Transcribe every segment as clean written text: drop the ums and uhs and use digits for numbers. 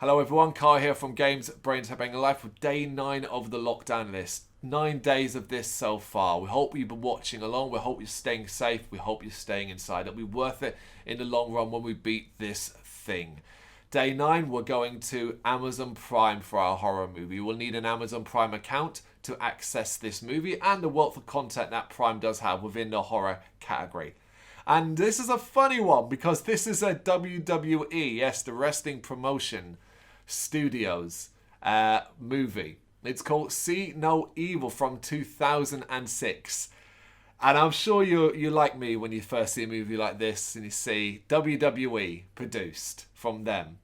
Hello everyone, Kai here from Games Brains Headbang Life with day 9 of the lockdown list. 9 days of this so far. We hope you've been watching along. We hope you're staying safe. We hope you're staying inside. It'll be worth it in the long run when we beat this thing. Day 9, we're going to Amazon Prime for our horror movie. We'll need an Amazon Prime account to access this movie and the wealth of content that Prime does have within the horror category. And this is a funny one because this is a WWE, yes, the wrestling promotion studios movie. It's called See No Evil from 2006. And I'm sure you're like me when you first see a movie like this and you see WWE produced from them.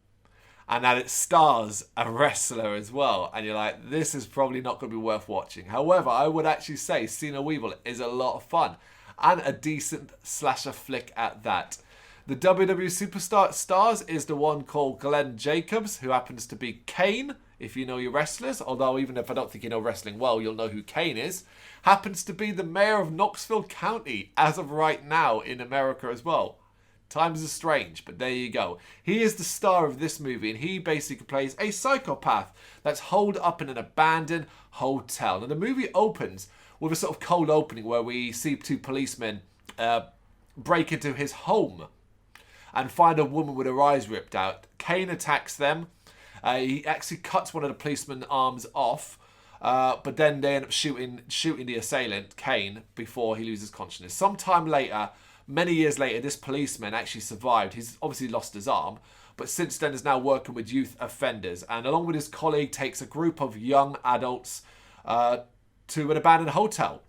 And that it stars a wrestler as well. And you're like, this is probably not going to be worth watching. However, I would actually say See No Evil is a lot of fun. And a decent slasher flick at that. The WWE Superstar stars is the one called Glenn Jacobs, who happens to be Kane, if you know your wrestlers. Although even if I don't think you know wrestling well, you'll know who Kane is. Happens to be the mayor of Knoxville County as of right now in America as well. Times are strange, but there you go. He is the star of this movie, and he basically plays a psychopath that's holed up in an abandoned hotel. And the movie opens with a sort of cold opening where we see two policemen break into his home and find a woman with her eyes ripped out. Kane attacks them. He actually cuts one of the policemen's arms off, but then they end up shooting the assailant, Kane, before he loses consciousness. Sometime later, many years later, this policeman actually survived. He's obviously lost his arm, but since then is now working with youth offenders. And along with his colleague, takes a group of young adults to an abandoned hotel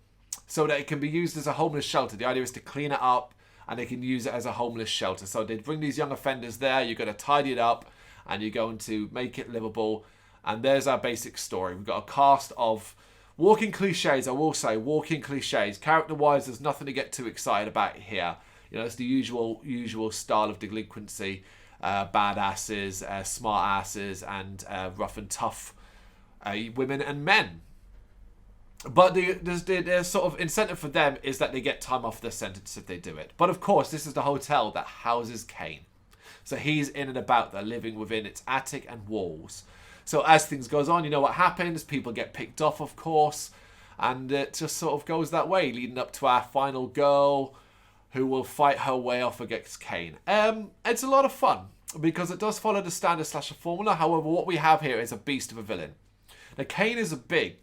so that it can be used as a homeless shelter. The idea is to clean it up and they can use it as a homeless shelter. So they bring these young offenders there, you're going to tidy it up and you're going to make it livable. And there's our basic story. We've got a cast of walking cliches, I will say, walking cliches. Character-wise, there's nothing to get too excited about here. You know, it's the usual style of delinquency. Badasses, smart asses, and rough and tough women and men. But the sort of incentive for them is that they get time off their sentence if they do it. But of course, this is the hotel that houses Kane. So he's in and about there, living within its attic and walls. So as things goes on, you know what happens. People get picked off, of course. And it just sort of goes that way, leading up to our final girl who will fight her way off against Kane. It's a lot of fun because it does follow the standard slasher formula. However, what we have here is a beast of a villain. Now, Kane is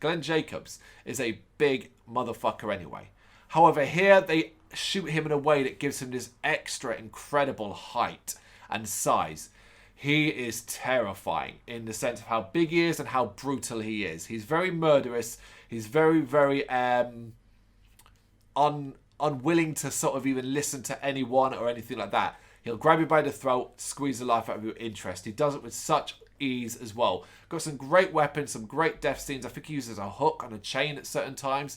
Glenn Jacobs is a big motherfucker anyway. However, here they shoot him in a way that gives him this extra incredible height and size. He is terrifying in the sense of how big he is and how brutal he is. He's very murderous. He's very, very unwilling to sort of even listen to anyone or anything like that. He'll grab you by the throat, squeeze the life out of your interest. He does it with such ease as well. Got some great weapons, some great death scenes. I think he uses a hook on a chain at certain times.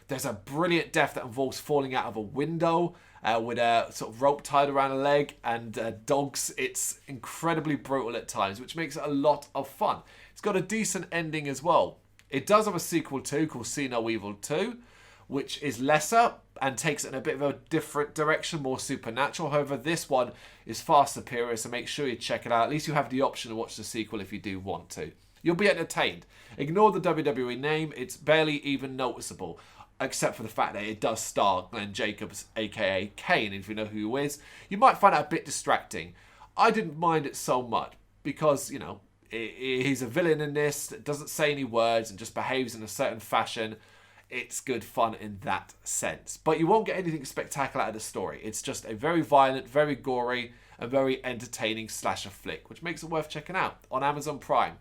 There's a brilliant death that involves falling out of a window with a sort of rope tied around a leg and dogs. It's incredibly brutal at times, which makes it a lot of fun. It's got a decent ending as well. It does have a sequel too called See No Evil 2, which is lesser and takes it in a bit of a different direction, more supernatural. However, this one is far superior, so make sure you check it out. At least you have the option to watch the sequel if you do want to. You'll be entertained. Ignore the WWE name, it's barely even noticeable, except for the fact that it does star Glenn Jacobs, aka Kane, if you know who he is. You might find it a bit distracting. I didn't mind it so much because, you know, he's a villain in this that doesn't say any words and just behaves in a certain fashion. It's good fun in that sense. But you won't get anything spectacular out of the story. It's just a very violent, very gory, and very entertaining slasher flick, which makes it worth checking out on Amazon Prime.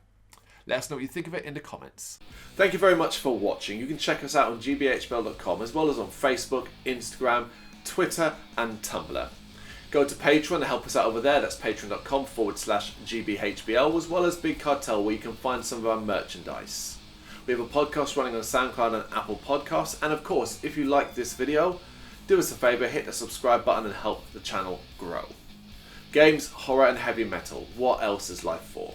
Let us know what you think of it in the comments. Thank you very much for watching. You can check us out on gbhbl.com as well as on Facebook, Instagram, Twitter, and Tumblr. Go to Patreon and help us out over there. That's patreon.com/gbhbl, as well as Big Cartel, where you can find some of our merchandise. We have a podcast running on SoundCloud and Apple Podcasts. And of course, if you like this video, do us a favour, hit the subscribe button and help the channel grow. Games, horror and heavy metal. What else is life for?